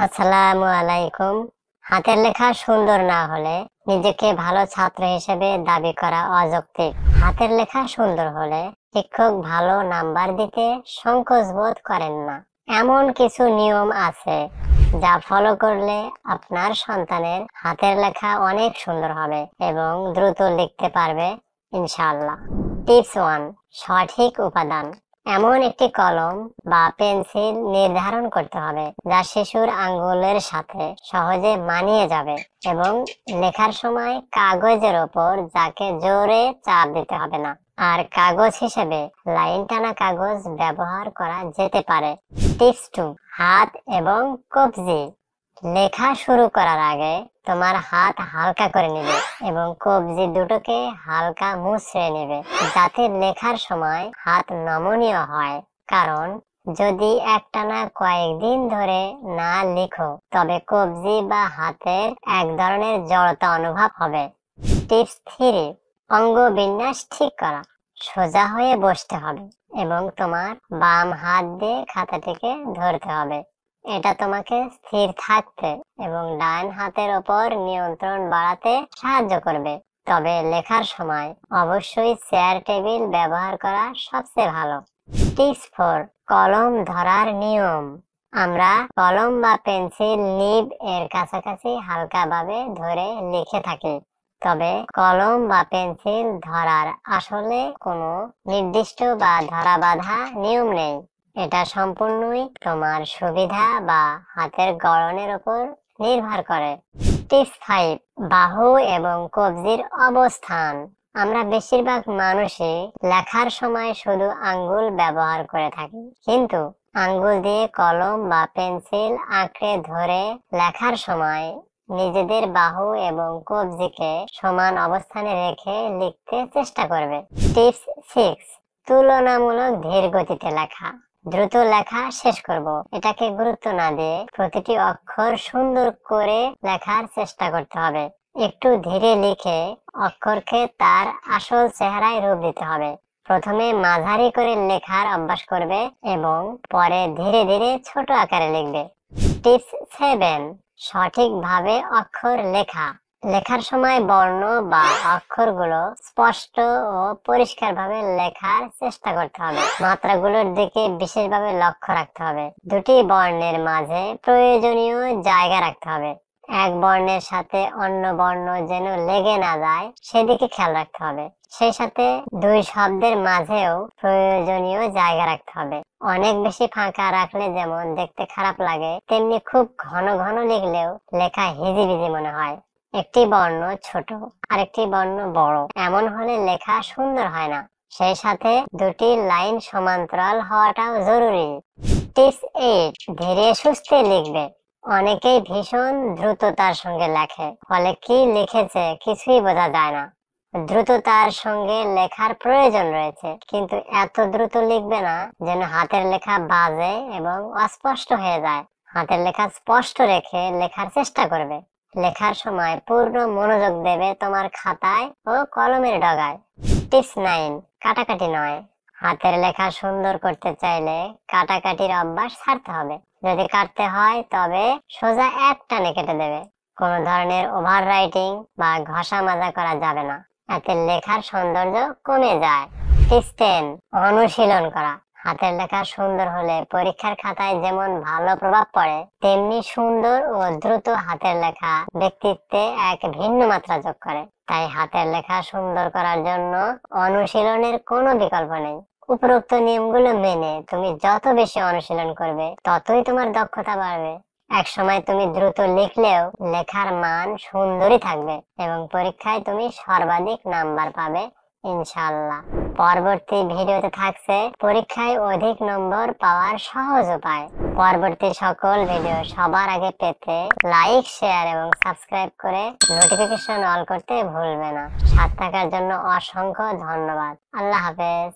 আসসালামু আলাইকুম। হাতের লেখা সুন্দর না হলে নিজেকে ভালো ছাত্র হিসেবে দাবি করা অযৌক্তিক। হাতের লেখা সুন্দর হলে শিক্ষক ভালো নাম্বার দিতে সংকোচ বোধ করেন না। এমন কিছু নিয়ম আছে যা ফলো করলে আপনার সন্তানের হাতের লেখা অনেক সুন্দর হবে এবং দ্রুত লিখতে পারবে ইনশাআল্লাহ। টিপস 1, সঠিক উপাদান। এমন একটি কলম বা পেন্সিল নির্ধারণ করতে হবে যা শিশুর আঙ্গুলের সাথে সহজে মানিয়ে যাবে এবং লেখার সময় কাগজের ওপর যাকে জোরে চাপ দিতে হবে না। আর কাগজ হিসেবে লাইন টানা কাগজ ব্যবহার করা যেতে পারে। টিপস 2, হাত এবং কবজি। লেখা শুরু করার আগে তোমার হাত হালকা করে নেবে এবং কবজি দুটোকে হালকা মুছড়ে নেবে যাতে লেখার সময় হাত নমনীয় হয়। কারণ যদি একটানা কয়েকদিন ধরে না লিখো তবে কবজি বা হাতের এক ধরনের জড়তা অনুভব হবে। টিপস 3, অঙ্গ বিন্যাস ঠিক করা। সোজা হয়ে বসতে হবে এবং তোমার বাম হাত দিয়ে খাতাটিকে ধরতে হবে। এটা তোমাকে স্থির থাকতে এবং ডান হাতের ওপর নিয়ন্ত্রণ বাড়াতে সাহায্য করবে। তবে লেখার সময় অবশ্যই চেয়ার টেবিল ব্যবহার করা সবচেয়ে ভালো। টিপস 4, কলম ধরার নিয়ম। আমরা কলম বা পেন্সিল নিব এর কাছাকাছি হালকাভাবে ধরে লিখে থাকি। তবে কলম বা পেন্সিল ধরার আসলে কোনো নির্দিষ্ট বা ধরা বাঁধা নিয়ম নেই। এটা সম্পূর্ণই তোমার সুবিধা বা হাতের গড়নের উপর নির্ভর করে। টিপস 5, বাহু এবং কবজির অবস্থান। আমরা বেশিরভাগ মানুষই লেখার সময় শুধু আঙ্গুল ব্যবহার করে থাকি, কিন্তু আঙ্গুল দিয়ে কলম বা পেন্সিল আঁকড়ে ধরে লেখার সময় নিজেদের বাহু এবং কবজিকে সমান অবস্থানে রেখে লিখতে চেষ্টা করবে। টিপস 6, তুলনামূলক ধীর গতিতে লেখা। দ্রুত লেখা শেষ করব এটাকে গুরুত্ব না দিয়ে প্রতিটি অক্ষর সুন্দর করে লেখার চেষ্টা করতে হবে। একটু ধীরে লিখে অক্ষরকে তার আসল চেহারায় রূপ দিতে হবে। প্রথমে মাঝারি করে লেখার অভ্যাস করবে এবং পরে ধীরে ধীরে ছোট আকারে লিখবে। টিপস 7, সঠিকভাবে অক্ষর লেখা। লেখার সময় বর্ণ বা অক্ষরগুলো স্পষ্ট ও পরিষ্কারভাবে লেখার চেষ্টা করতে হবে। মাত্রাগুলোর দিকে বিশেষভাবে লক্ষ্য রাখতে হবে। দুটি বর্ণের মাঝে প্রয়োজনীয় জায়গা রাখতে হবে। এক বর্ণের সাথে অন্য বর্ণ যেন লেগে না যায় সেদিকে খেয়াল রাখতে হবে। সেই সাথে দুই শব্দের মাঝেও প্রয়োজনীয় জায়গা রাখতে হবে। অনেক বেশি ফাঁকা রাখলে যেমন দেখতে খারাপ লাগে, তেমনি খুব ঘন ঘন লিখলেও লেখা হিজিবিজি মনে হয়। একটি বর্ণ ছোট আরেকটি বর্ণ বড় এমন হলে লেখা সুন্দর হয় না। সেই সাথে দুটি লাইন সমান্তরাল হওয়াটাও জরুরি। টিপস 8, ধীরে সুস্থে লিখবে। অনেকেই ভীষণ দ্রুততার সঙ্গে লেখে, ফলে কি লিখেছে কিছুই বোঝা যায় না। দ্রুততার সঙ্গে লেখার প্রয়োজন রয়েছে, কিন্তু এত দ্রুত লিখবে না যেন হাতের লেখা বাজে এবং অস্পষ্ট হয়ে যায়। হাতের লেখা স্পষ্ট রেখে লেখার চেষ্টা করবে। লেখার সময় পূর্ণ মনোযোগ দেবে তোমার খাতায় ও কলমের ডগায়। টিপস 9, কাটাকাটি নয়। হাতের লেখা সুন্দর করতে চাইলে কাটাকাটির অভ্যাস ছাড়তে হবে। যদি কাটতে হয় তবে সোজা এক টানে কেটে দেবে। কোনো ধরনের ওভার রাইটিং বা ঘষা মাজা করা যাবে না, এতে লেখার সৌন্দর্য কমে যায়। টিপস 10, অনুশীলন করা। হাতের লেখা সুন্দর হলে পরীক্ষার খাতায় যেমন ভালো প্রভাব পড়ে, তেমনি সুন্দর ও দ্রুত হাতের লেখা ব্যক্তিত্বে এক ভিন্ন মাত্রা যোগ করে। তাই হাতের লেখা সুন্দর করার জন্য অনুশীলনের কোনো বিকল্প নেই। উপরোক্ত নিয়মগুলো মেনে তুমি যত বেশি অনুশীলন করবে ততই তোমার দক্ষতা বাড়বে। এক সময় তুমি দ্রুত লিখলেও লেখার মান সুন্দরই থাকবে এবং পরীক্ষায় তুমি সর্বাধিক নাম্বার পাবে ইনশাআল্লাহ। পরবর্তী ভিডিওতে থাকছে পরীক্ষায় অধিক নম্বর পাওয়ার সহজ উপায়। পরবর্তী সকল ভিডিও সবার আগে পেতে লাইক, শেয়ার এবং সাবস্ক্রাইব করে নোটিফিকেশন অল করতে ভুলবে না। সাথে থাকার জন্য অসংখ্য ধন্যবাদ। আল্লাহ হাফেজ।